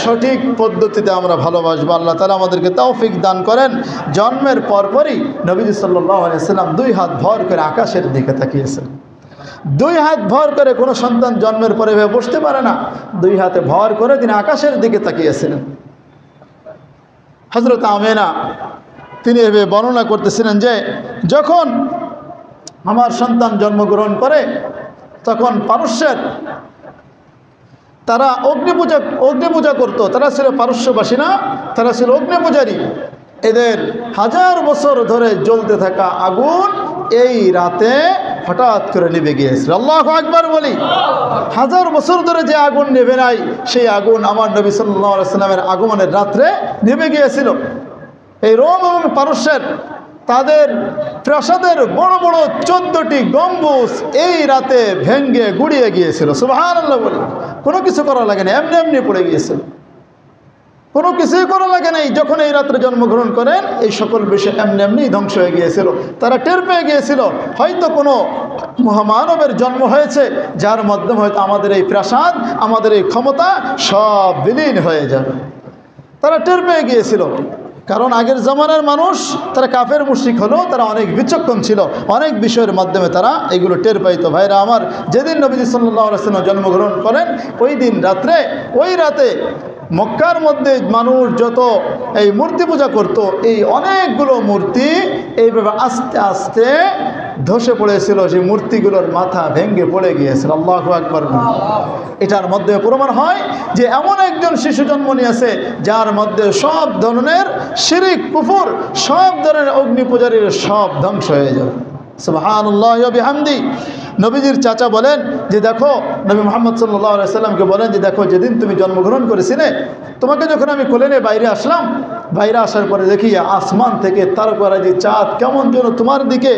সঠিক পদ্ধতিতে আমরা ভালোবাসবো। আল্লাহ তাআলা আমাদেরকে তৌফিক দান করেন। জন্মের পরপরই নবীজি সাল্লাল্লাহু আলাইহি ওয়াসাল্লাম 2 হাত ভর করে আকাশের দিকে তাকিয়েছেন। 2 হাত ভর করে কোনো সন্তান জন্মের পরে ভেবে বসতে পারে না। 2 হাতে ভর করে তিনি আকাশের দিকে তাকিয়েছিলেন। হযরত আমেনা তিনি এভাবে বর্ণনা করতেছিলেন যে যখন আমার সন্তান জন্মগ্রহণ করে তখন পারস্যের তারা অগ্নি পূজা করতো। তারা ছিল পারস্যবাসী না, তারা ছিল অগ্নি পূজারী। এদের 1000 বছর ধরে জ্বলতে থাকা আগুন এই রাতে হঠাৎ করে নিভে গিয়েছিল। আল্লাহু আকবার বলি। 1000 বছর ধরে যে আগুন নেভে নাই, সেই আগুন আমার নবী সাল্লাল্লাহু আলাইহি ওয়াসাল্লামের আগমনের রাত্রে নিভে গিয়েছিল। এই রোম এবং পারস্যের তাদের প্রাসাদের বড় বড় 14টি গম্বুজ এই রাতে ভেঙ্গে গুড়িয়ে গিয়েছিল। সুবহানাল্লাহ বলি। কোনো কিছু করা লাগে না, এমনি এমনি পড়ে গিয়েছিল, কোনো কিছুই করা লাগে নাই। যখন এই রাত্রে জন্মগ্রহণ করেন এই সকল বিষয় এমনি এমনি ধ্বংস হয়ে গিয়েছিল। তারা টের পেয়ে গিয়েছিল হয়তো কোনো মহামানবের জন্ম হয়েছে, যার মাধ্যমে হয়তো আমাদের এই প্রাসাদ, আমাদের এই ক্ষমতা সব বিলীন হয়ে যাবে। তারা টের পেয়ে গিয়েছিল। কারণ আগের জামানার মানুষ তারা কাফের মুশরিক হলেও তারা অনেক বিচক্ষণ ছিল, অনেক বিষয়ের মাধ্যমে তারা এগুলো টের পাইতো। ভাইরা আমার, যেদিন নবীজি সাল্লাল্লাহু আলাইহি ওয়াসাল্লাম জন্মগ্রহণ করেন ওই দিন রাত্রে, ওই রাতে মক্কার মধ্যে মানুষ যত এই মূর্তি পূজা করত, এই অনেকগুলো মূর্তি এইভাবে আস্তে আস্তে ধসে পড়েছিল। সেই মূর্তিগুলোর মাথা ভেঙ্গে পড়ে গিয়েছিল। আল্লাহু আকবার। এটার মধ্যে প্রমাণ হয় যে এমন একজন শিশু জন্ম নিয়েছে যার মধ্যে সব ধরনের শিরিক, কুফর, সব ধরনের অগ্নি পূজারীর সব ধ্বংস হয়ে যাবে। সুবহানাল্লাহ ওয়া বিহামদি। নবীজির চাচা বলেন যে দেখো, নবী মুহাম্মদ সাল্লাল্লাহু আলাইহি সাল্লামকে বলেন যে দেখো, যেদিন তুমি জন্মগ্রহণ করেছিলে তোমাকে যখন আমি কোলে নিয়ে বাইরে আসলাম, বাইরে আসার পরে দেখি আসমান থেকে তারকারাজি চাঁদ কেমন যেন তোমার দিকে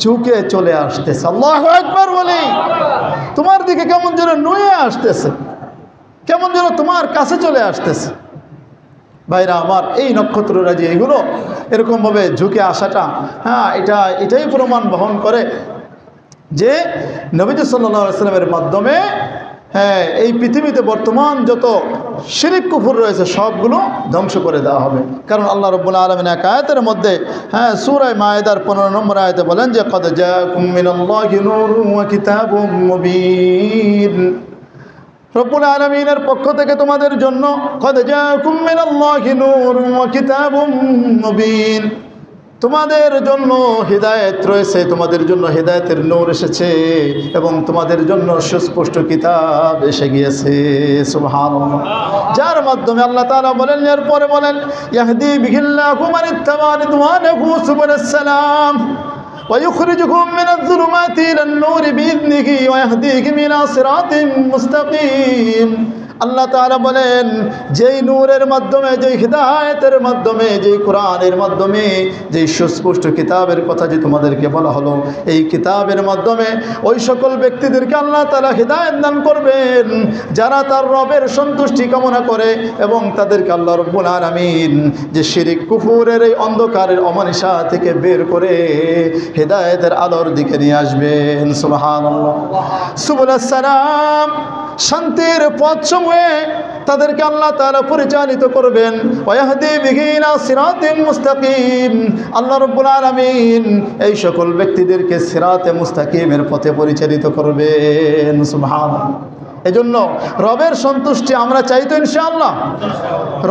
ঝুঁকে চলে আসতেছে। আল্লাহু আকবার বলি। তোমার দিকে কেমন যেন নুয়ে আসতেছে, কেমন যেন তোমার কাছে চলে আসতেছে। ভাইরা আমার, এই নক্ষত্ররাজি এগুলো এরকমভাবে ঝুঁকে আসাটা, এটাই প্রমাণ বহন করে যে নবীজি সাল্লাল্লাহু আলাইহি সাল্লামের মাধ্যমে এই পৃথিবীতে বর্তমান যত শিরিক কুফর রয়েছে সবগুলো ধ্বংস করে দেওয়া হবে। কারণ আল্লাহ রাব্বুল আলামিন এক আয়াতের মধ্যে সূরা মায়েদার 15 নম্বর আয়াতে বলেন যে ক্বাদ জাআকুম মিনাল্লাহি নূরুন ওয়া কিতাবুম মুবিন। রব্বুল আলামিনের পক্ষ থেকে তোমাদের জন্য ক্বাদ জাআকুম মিনাল্লাহি নূরুন ওয়া কিতাবুম মুবিন, তোমাদের জন্য হিদায়াত রয়েছে, তোমাদের জন্য হিদায়াতের নূর এসেছে এবং তোমাদের জন্য সুস্পষ্ট কিতাব এসে গিয়েছে। সুবহানাল্লাহ। যার মাধ্যমে আল্লাহ তাআলা বলেন, এরপরে বলেন ইয়াহদি বিহিল্লাহু মান ইত্তাবা রিদওয়ানাহু সুবুলাস সালাম ওয়া ইখরিজুকুম মিনাজ যুলুমাতি ইলান নূরি বিইذনিহি ওয়া ইয়াহদিকুম ইলা সিরাতিম মুস্তাকিম। আল্লাহ তাআলা বলেন, যেই নূরের মাধ্যমে, যেই হিদায়াতের মাধ্যমে, যেই কোরআনের মাধ্যমে, যেই সুস্পষ্ট কিতাবের কথা যে তোমাদেরকে বলা হলো, এই কিতাবের মাধ্যমে ওই সকল ব্যক্তিদেরকে আল্লাহ তাআলা হিদায়াত দান করবেন যারা তার রবের সন্তুষ্টি কামনা করে এবং তাদেরকে আল্লাহ রাব্বুল আলামিন যে শিরিক কুফুরের এই অন্ধকারের অমানিসা থেকে বের করে হিদায়াতের আলোর দিকে নিয়ে আসবেন। সুবহানাল্লাহ। সুবুলাস সালাম, শান্তির পথ সমূহে তাদেরকে আল্লাহ তাআলা পরিচালিত করবেন। ওয়াহদি বিহি ইলা সিরাতিম মুস্তাকিম। আল্লাহ রাব্বুল আলামিন এই সকল ব্যক্তিদেরকে সিরাতে মুস্তাকিমের পথে পরিচালিত করবেন। সুবহানাল্লাহ। এজন্য রবের সন্তুষ্টি আমরা চাই তো ইনশাআল্লাহ।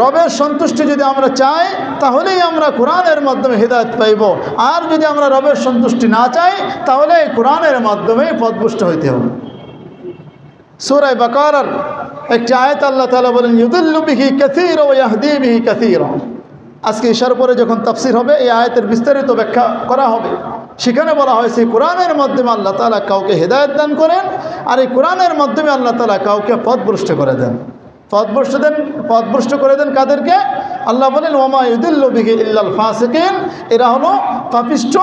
রবের সন্তুষ্টি যদি আমরা চাই তাহলেই আমরা কোরআনের মাধ্যমে হিদায়াত পাইব। আর যদি আমরা রবের সন্তুষ্টি না চাই তাহলে কোরআনের মাধ্যমে পথভ্রষ্ট হইতে হবে। সূরা বাকারার একটি আয়াত আল্লাহ তাআলা বলেন, ইউদিল্লু বিহি কাসীরা ওয়া ইয়াহদি বিহি কাসীরা। আজকে ইশার পরে যখন তাফসীর হবে এই আয়াতের বিস্তারিত ব্যাখ্যা করা হবে। সেখানে বলা হয়েছে কোরআনের মাধ্যমে আল্লাহ তাআলা কাউকে হেদায়েত দান করেন, আর এই কোরআনের মাধ্যমে আল্লাহ তাআলা কাউকে পথভ্রষ্ট করে দেন। পথভ্রষ্ট করে দেন কাদেরকে? আল্লাহ বলেন ওমা ইউদিল্লু বিহি ইল্লাল ফাসিকিন, এরা হলো পাপিষ্ঠ,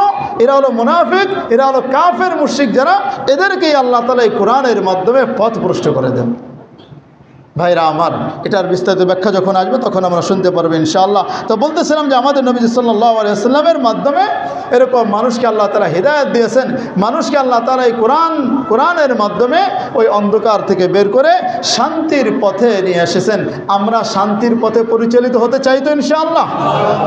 এরা হলো মুনাফিক, এরা হলো কাফের মুশরিক যারা, এদেরকেই আল্লাহ তাআলা এই কোরআনের মাধ্যমে পথভ্রষ্ট করে দেন। ভাইরা আমার, এটার বিস্তারিত ব্যাখ্যা যখন আসবে তখন আমরা শুনতে পারবো ইনশাআল্লাহ। তো বলতেছিলাম যে আমাদের নবী সাল্লাল্লাহু আলাইহি ওয়াসাল্লামের মাধ্যমে এরকম মানুষকে আল্লাহ তাআলা হিদায়াত দিয়েছেন, মানুষকে আল্লাহ তাআলা এই কোরআনের মাধ্যমে ওই অন্ধকার থেকে বের করে শান্তির পথে নিয়ে এসেছেন। আমরা শান্তির পথে পরিচালিত হতে চাই তো ইনশাআল্লাহ?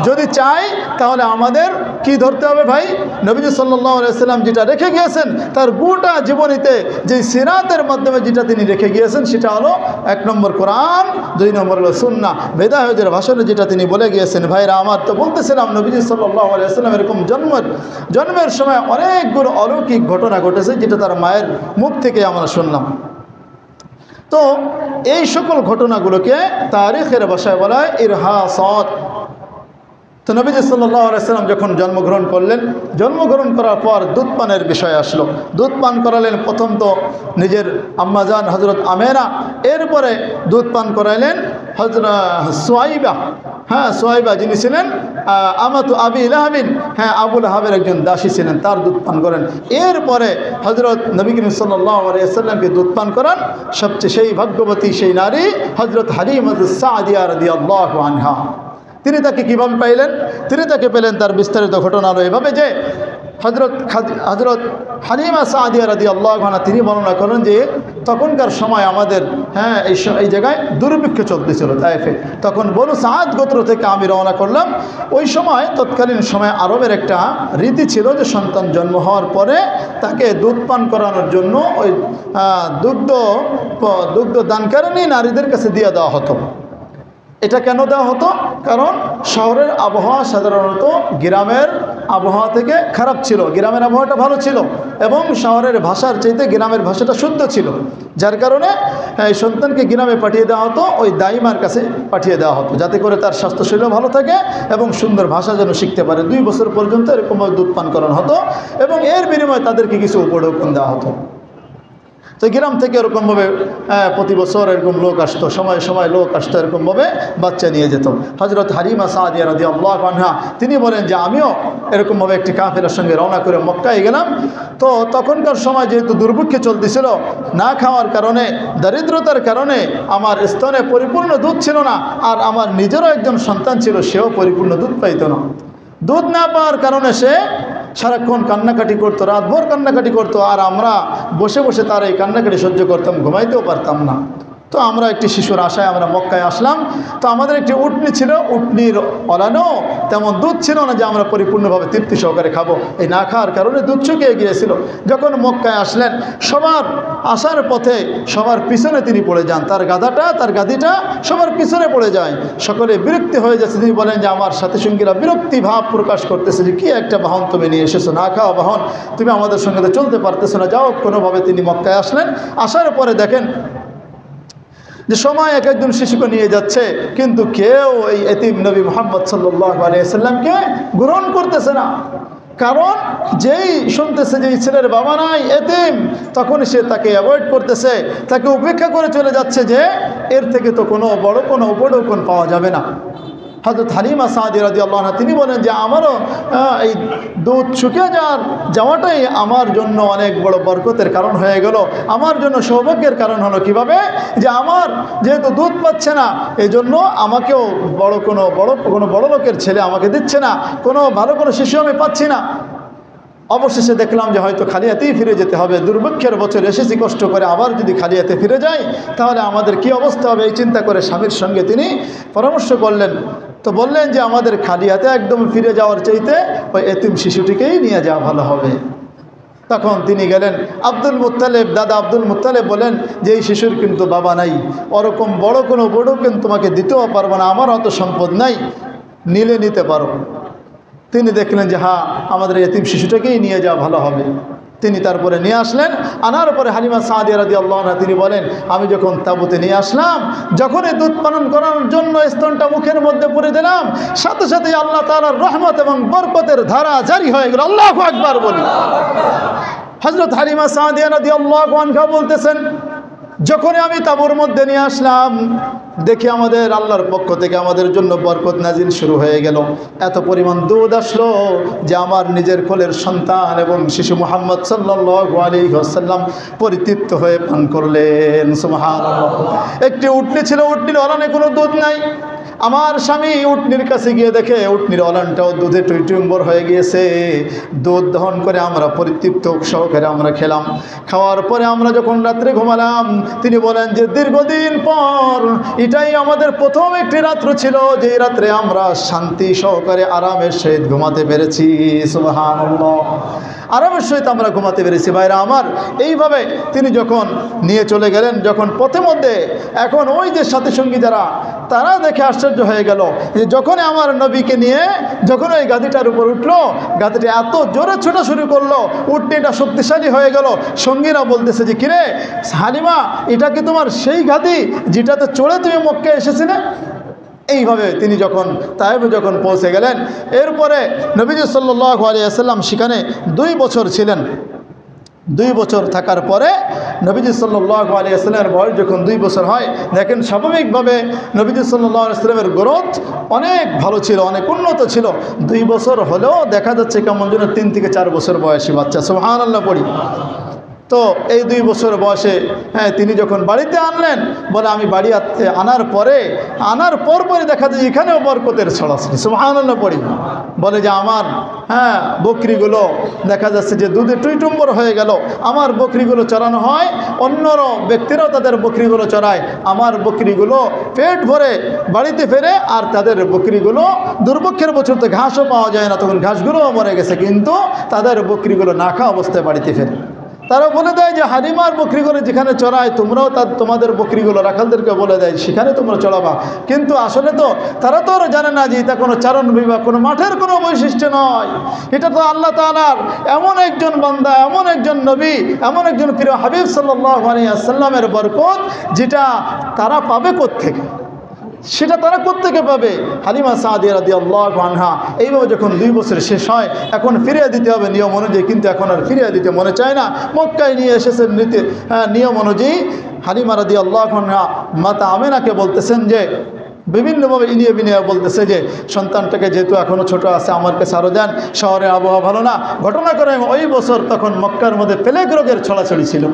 যদি চাই তাহলে আমাদের কি ধরতে হবে ভাই? নবী সাল্লাল্লাহু আলাইহি ওয়াসাল্লাম যেটা রেখে গিয়েছেন তার গোটা জীবনীতে যে সিরাতের মাধ্যমে যেটা তিনি রেখে গিয়েছেন সেটা হলো 1 নম্বর কোরআন, 2 নম্বর হলো সুন্নাহ। বেদায়েতের ভাষণে যেটা তিনি বলে গিয়েছেন। ভাইরা আমার, তো বলতেছিলাম নবী সাল্লাল্লাহু আলাইহি ওয়াসাল্লাম এরকম জন্মের সময় অনেকগুলো অলৌকিক ঘটনা ঘটেছে যেটা তার মায়ের মুখ থেকে আমরা শুনলাম। তো এই সকল ঘটনাগুলোকে তারিখের ভাষায় বলা হয় ইরহাসাত। তো নবী সাল্লাল্লাহু আলাইহি ওয়াসাল্লাম যখন জন্মগ্রহণ করলেন, জন্মগ্রহণ করার পর দুধ পানের বিষয় আসলো। দুধ পান করালেন প্রথম তো নিজের আম্মাজান হযরত আমেনা, এরপরে দুধ পান করাইলেন হযরত সুয়াইবা। হ্যাঁ, সুয়াইবা যিনি ছিলেন আমাতু আবি লাহাবিন, হ্যাঁ আবু লাহাবের একজন দাসী ছিলেন, তার দুধ পান করেন। এরপরে হযরত নবী করিম সাল্লাল্লাহু আলাইহি ওয়াসাল্লামকে দুধ পান করান সবচেয়ে সেই ভাগ্যবতী সেই নারী হযরত হালিমা সাদিয়া রাদিয়াল্লাহু আনহা। তিনি তাকে কীভাবে পাইলেন? তিনি তাকে পেলেন, তার বিস্তারিত ঘটনা হলো এভাবে যে হযরত হালিমা সাদিয়া রাদিয়াল্লাহু আনহা তিনি বর্ণনা করেন যে তখনকার সময় আমাদের এই জায়গায় দুর্ভিক্ষ চলতেছিল তায়েফে। তখন বনু সাদ গোত্র থেকে আমি রওনা করলাম। ওই সময় তৎকালীন সময় আরবের একটা রীতি ছিল যে সন্তান জন্ম হওয়ার পরে তাকে দুধ পান করানোর জন্য ওই দুগ্ধ দানকারিণী নারীদের কাছে দিয়ে দেওয়া হতো। এটা কেন দেওয়া হতো? কারণ শহরের আবহাওয়া সাধারণত গ্রামের আবহাওয়া থেকে খারাপ ছিল, গ্রামের আবহাওয়াটা ভালো ছিল এবং শহরের ভাষার চাইতে গ্রামের ভাষাটা শুদ্ধ ছিল, যার কারণে এই সন্তানকে গ্রামে পাঠিয়ে দেওয়া হতো, ওই দাইমার কাছে পাঠিয়ে দেওয়া হতো, যাতে করে তার স্বাস্থ্যশৈলীও ভালো থাকে এবং সুন্দর ভাষা যেন শিখতে পারে। 2 বছর পর্যন্ত এরকমভাবে দুধ পান করানো হতো এবং এর বিনিময়ে তাদেরকে কিছু উপঢৌকন দেওয়া হতো। তো গ্রাম থেকে এরকমভাবে প্রতি বছর এরকম লোক আসতো, সময় সময় লোক আসতো, এরকমভাবে বাচ্চা নিয়ে যেত। হযরত হালিমা সাদিয়া রাদিয়াল্লাহু আনহা তিনি বলেন যে আমিও এরকমভাবে একটি কাফেলার সঙ্গে রওনা করে মক্কায় গেলাম। তো তখনকার সময় যেহেতু দুর্ভিক্ষ চলতেছিল, না খাওয়ার কারণে, দারিদ্রতার কারণে আমার স্তনে পরিপূর্ণ দুধ ছিল না, আর আমার নিজেরও একজন সন্তান ছিল, সেও পরিপূর্ণ দুধ পাইত না। দুধ না পাওয়ার কারণে সে সারাক্ষণ কান্নাকাটি করতো, রাতভর কান্নাকাটি করতো, আর আমরা বসে বসে তার এই কান্নাকাটি সহ্য করতাম, ঘুমাইতেও পারতাম না। তো আমরা একটি শিশুর আশায় আমরা মক্কায় আসলাম। তো আমাদের একটি উটনি ছিল, উটনির অলানো তেমন দুধ ছিল না যে আমরা পরিপূর্ণভাবে তৃপ্তি সহকারে খাবো। এই না খাওয়ার কারণে দুধ শুকিয়ে গিয়েছিল। যখন মক্কায় আসলেন, সবার আসার পথে সবার পিছনে তিনি পড়ে যান, তার গাদিটা সবার পিছনে পড়ে যায়। সকলে বিরক্তি হয়ে যাচ্ছে। তিনি বলেন যে আমার সাথী সঙ্গীরা বিরক্তি ভাব প্রকাশ করতেছে যে কি একটা বাহন তুমি নিয়ে এসেছো, না খাওয়া বাহন, তুমি আমাদের সঙ্গে তো চলতে পারতেছো না, যাও। কোনোভাবে তিনি মক্কায় আসলেন। আসার পরে দেখেন যে সময় এক একজন শিশুকে নিয়ে যাচ্ছে, কিন্তু কেউ এই এতিম নবী মুহাম্মদ সাল্লাল্লাহু আলাইহি ওয়াসাল্লামকে গ্রহণ করতেছে না। কারণ যেই শুনতেছে যে ছেলের বাবা নাই, এতিম, তখন সে তাকে অ্যাভয়েড করতেছে, তাকে উপেক্ষা করে চলে যাচ্ছে যে এর থেকে তো কোনো বড় কোনো উপঢৌকন পাওয়া যাবে না। হযরত হালিমা সাদিয়া রাদিয়াল্লাহু আনহা তিনি বলেন যে আমারও এই দুধ শুকিয়ে যাওয়াটাই আমার জন্য অনেক বড় বরকতের কারণ হয়ে গেল, আমার জন্য সৌভাগ্যের কারণ হলো। কিভাবে? যে আমার যেহেতু দুধ পাচ্ছে না, এই জন্য আমাকেও কোনো বড় লোকের ছেলে আমাকে দিচ্ছে না, কোনো ভালো কোনো শিশু আমি পাচ্ছি না। অবশেষে দেখলাম যে হয়তো খালি হাতেই ফিরে যেতে হবে, দুর্ভিক্ষের বছর এসেছি কষ্ট করে, আবার যদি খালি হাতে ফিরে যাই তাহলে আমাদের কি অবস্থা হবে, এই চিন্তা করে স্বামীর সঙ্গে তিনি পরামর্শ করলেন। তো বললেন যে আমাদের খালি হাতে একদম ফিরে যাওয়ার চাইতে ওই এতিম শিশুটিকেই নিয়ে যাওয়া ভালো হবে। তখন তিনি গেলেন। দাদা আব্দুল মুত্তালিব বলেন যে এই শিশুর কিন্তু বাবা নাই, ওরকম বড় কোনো উপঢৌকন তোমাকে দিতেও পারবো না, আমার অত সম্পদ নাই, নিতে পারো। তিনি দেখলেন যে হ্যাঁ, আমাদের এতিম শিশুটাকেই নিয়ে যাওয়া ভালো হবে। তিনি তারপরে নিয়ে আসলেন। আনার পরে হালিমা সাদিয়া রাদিয়াল্লাহু আনহা তিনি বলেন, আমি যখন তাঁবুতে নিয়ে আসলাম, যখনই দুধ পান করানোর জন্য স্তনটা মুখের মধ্যে পুরে দিলাম, সাথে সাথে আল্লাহ তাআলার রহমত এবং বরকতের ধারা জারি হয়ে গেল। আল্লাহু আকবার বলি। হযরত হালিমা সাদিয়া রাদিয়াল্লাহু আনহা বলতেছেন, যখনই আমি তাঁবুর মধ্যে নিয়ে আসলাম, দেখি আমাদের আল্লাহর পক্ষ থেকে আমাদের জন্য বরকত নাজিল শুরু হয়ে গেল। এত পরিমাণ দুধ আসলো যে আমার নিজের কোলের সন্তান এবং শিশু মুহাম্মদ সাল্লাল্লাহু আলাইহি ওয়াসাল্লাম পরিতৃপ্ত হয়ে পান করলেন। সুবহানাল্লাহ। একটি উটনি ছিল, উটনির ওলানে কোনো দুধ নাই। আমার স্বামী উটনির কাছে গিয়ে দেখে উটনির ওলানটাও দুধে টইটুম্বর হয়ে গিয়েছে। দুধ দহন করে আমরা পরিতৃপ্ত সহকারে আমরা খেলাম। খাওয়ার পরে আমরা যখন রাত্রে ঘুমালাম, তিনি বলেন যে দীর্ঘদিন পর এটাই আমাদের প্রথম একটি রাত্র ছিল যে রাত্রে আমরা শান্তি সহকারে আরামের সহিত ঘুমাতে পেরেছি। সুবহানাল্লাহ। আরামের সহিত আমরা ঘুমাতে পেরেছি। ভাইরা আমার, এইভাবে তিনি যখন নিয়ে চলে গেলেন, যখন পথে মধ্যে এখন ওই যে সাথী সঙ্গী যারা, তারা দেখে আশ্চর্য হয়ে গেল যে যখন আমার নবীকে নিয়ে যখন ওই গাদিটার উপর উঠলো, গাদিটা এত জোরে ছোটা শুরু করলো, উটনিটা শক্তিশালী হয়ে গেল। সঙ্গীরা বলতেছে যে কিরে হালিমা, এটা কি তোমার সেই গাদি যেটাতে চড়ে তুমি মক্কা এসেছিলে? এইভাবে তিনি যখন তায়েবে যখন পৌঁছে গেলেন, এরপরে নবীজি সাল্লাল্লাহু আলাইহি ওয়াসাল্লাম সেখানে 2 বছর ছিলেন। 2 বছর থাকার পরে নবীজি সাল্লাল্লাহু আলাইহি ওয়াসাল্লামের বয়স যখন 2 বছর হয়, দেখেন স্বাভাবিকভাবে নবীজি সাল্লাল্লাহু আলাইহি ওয়াসাল্লামের গ্রোথ অনেক ভালো ছিল, অনেক উন্নত ছিল। 2 বছর হলেও দেখা যাচ্ছে কেমন যেন 3 থেকে 4 বছর বয়সী বাচ্চা। সুবহানাল্লাহ পড়ি। তো এই 2 বছর বয়সে তিনি যখন বাড়িতে আনলেন, বলে আমি বাড়ি আনার পরপরই দেখা যায় এখানেও বরকতের ছড়াছড়ি। সুবহানাল্লাহ পড়ি। বলে যে আমার বকরিগুলো দেখা যাচ্ছে যে দুধে টুইটুম্বর হয়ে গেল। আমার বকরিগুলো চড়ানো হয়, অন্য ব্যক্তিরাও তাদের বকরিগুলো চড়ায়, আমার বকরিগুলো পেট ভরে বাড়িতে ফেরে, আর তাদের বকরিগুলো দুর্ভিক্ষের বছর তো ঘাসও পাওয়া যায় না, তখন ঘাসগুলোও মরে গেছে, কিন্তু তাদের বকরিগুলো না খাওয়া অবস্থায় বাড়িতে ফেরে। তারা বলে দেয় যে হালিমার বকরিগুলো যেখানে চড়ায় তোমরাও তোমাদের বকরিগুলো রাখালদেরকে বলে দেয় সেখানে তোমরা চড়াবা। কিন্তু আসলে তো তারা তো জানে না যে এটা কোনো চারণ বিভাগ, কোনো মাঠের কোনো বৈশিষ্ট্য নয়। এটা তো আল্লাহ তাআলার এমন একজন বান্দা, এমন একজন নবী, এমন একজন প্রিয় হাবিব সাল্লাল্লাহু আলাইহি ওয়াসাল্লামের বরকত, যেটা তারা পাবে কোত্থেকে, সেটা তারা কোত্থেকে পাবে? হালিমা সাদিয়া রাদিয়াল্লাহু আনহা এইভাবে যখন 2 বছর শেষ হয়, এখন ফিরিয়ে দিতে হবে নিয়ম অনুযায়ী, কিন্তু এখন আর ফিরিয়ে দিতে মনে চায় না। মক্কায় নিয়ে এসেছেন নিয়ম অনুযায়ী। হালিমা রাদিয়াল্লাহু আনহা মাতা আমেনাকে বলতেছেন যে বিভিন্নভাবে ইনিয়ে বিনিয়ে বলতেছে যে সন্তানটাকে যেহেতু এখনও ছোট আছে, আমার কাছে আরও দেন, শহরে আবহাওয়া ভালো না। ঘটনা করে ওই বছর তখন মক্কার মধ্যে প্লেগ রোগের ছড়াছড়ি ছিল।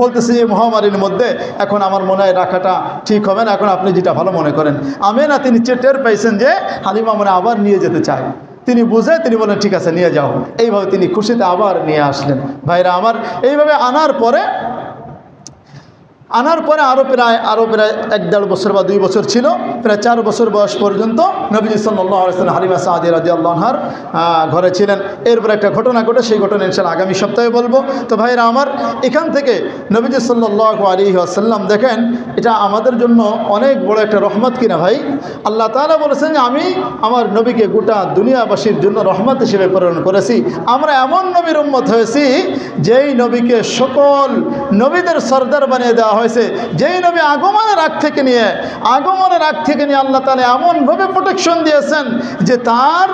বলতেছে যে মহামারীর মধ্যে এখন আমার মনে হয় রাখাটা ঠিক হবে না, এখন আপনি যেটা ভালো মনে করেন। আমেনা তিনি টের পাইছেন যে হালিমা মনে আবার নিয়ে যেতে চায়। তিনি বুঝে তিনি বলেন ঠিক আছে নিয়ে যাও। এইভাবে তিনি খুশিতে আবার নিয়ে আসলেন। ভাইরা আমার, এইভাবে আনার পরে আরও প্রায় 1-1.5 বছর বা 2 বছর ছিল, প্রায় 4 বছর বয়স পর্যন্ত নবীজি সাল্লাল্লাহু আলাইহি ওয়াসাল্লাম হালিমা সাদিয়া রাদিয়াল্লাহু আনহার ঘরে ছিলেন। এরপর একটা ঘটনা ঘটে, সেই ঘটনা ইনশাআল্লাহ আগামী সপ্তাহে বলবো। তো ভাইরা আমার, এখান থেকে নবীজি সাল্লাল্লাহু আলাইহি ওয়াসাল্লাম দেখেন এটা আমাদের জন্য অনেক বড় একটা রহমত কিনা ভাই। আল্লাহ তাআলা বলেছেন যে আমি আমার নবীকে গোটা দুনিয়াবাসীর জন্য রহমত হিসেবে প্রেরণ করেছি। আমরা এমন নবীর উম্মত হয়েছি যেই নবীকে সকল নবীদের সরদার বানিয়ে দেওয়া হয়েছে, যেই নবী আগমনের আগ থেকে নিয়ে আল্লাহ তাআলা এমনভাবে প্রোটেকশন দিয়েছেন যে তার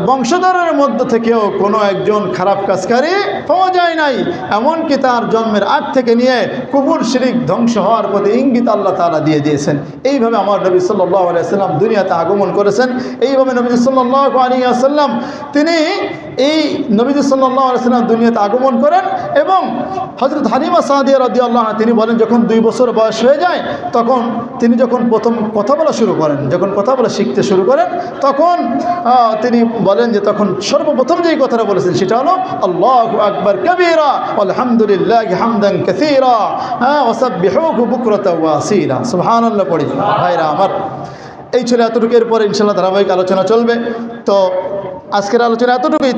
বংশধরের মধ্য থেকেও কোনো একজন খারাপ কাজকারী পাওয়া যায় নাই। এমনকি তার জন্মের আগ থেকে নিয়ে কুফর শিরক ধ্বংস হওয়ার প্রতি ইঙ্গিত আল্লাহ তাআলা দিয়ে দিয়েছেন। এইভাবে আমার নবী সাল্লাল্লাহু আলাইহি ওয়াসাল্লাম দুনিয়াতে আগমন করেছেন। এইভাবে নবী সাল্লাল্লাহু আলাইহি ওয়াসাল্লাম তিনি দুনিয়াতে আগমন করেন। এবং হযরত হালিমা সাদিয়া রাদিয়াল্লাহু আনহা তিনি বলেন যখন 2 বছর বয়স হয়ে যায়, তখন তিনি যখন প্রথম কথা বলা শুরু করেন, যখন কথা বলা শিখতে শুরু করেন, তখন তিনি বলেন যে তখন সর্বপ্রথম যেই কথাটা বলেছেন সেটা হলো আল্লাহু আকবার কাবীরা আলহামদুলিল্লাহি হামদান কাসীরা ওয়াসাব্বিহুহু বুকরাতাও ওয়া আসীলা। সুবহানাল্লাহ পড়ি। ভাইরা আমার, এই ছিল এতটুকু। এরপরে ইনশাআল্লাহ ধারাবাহিক আলোচনা চলবে। তো আজকের আলোচনা এতটুকুই।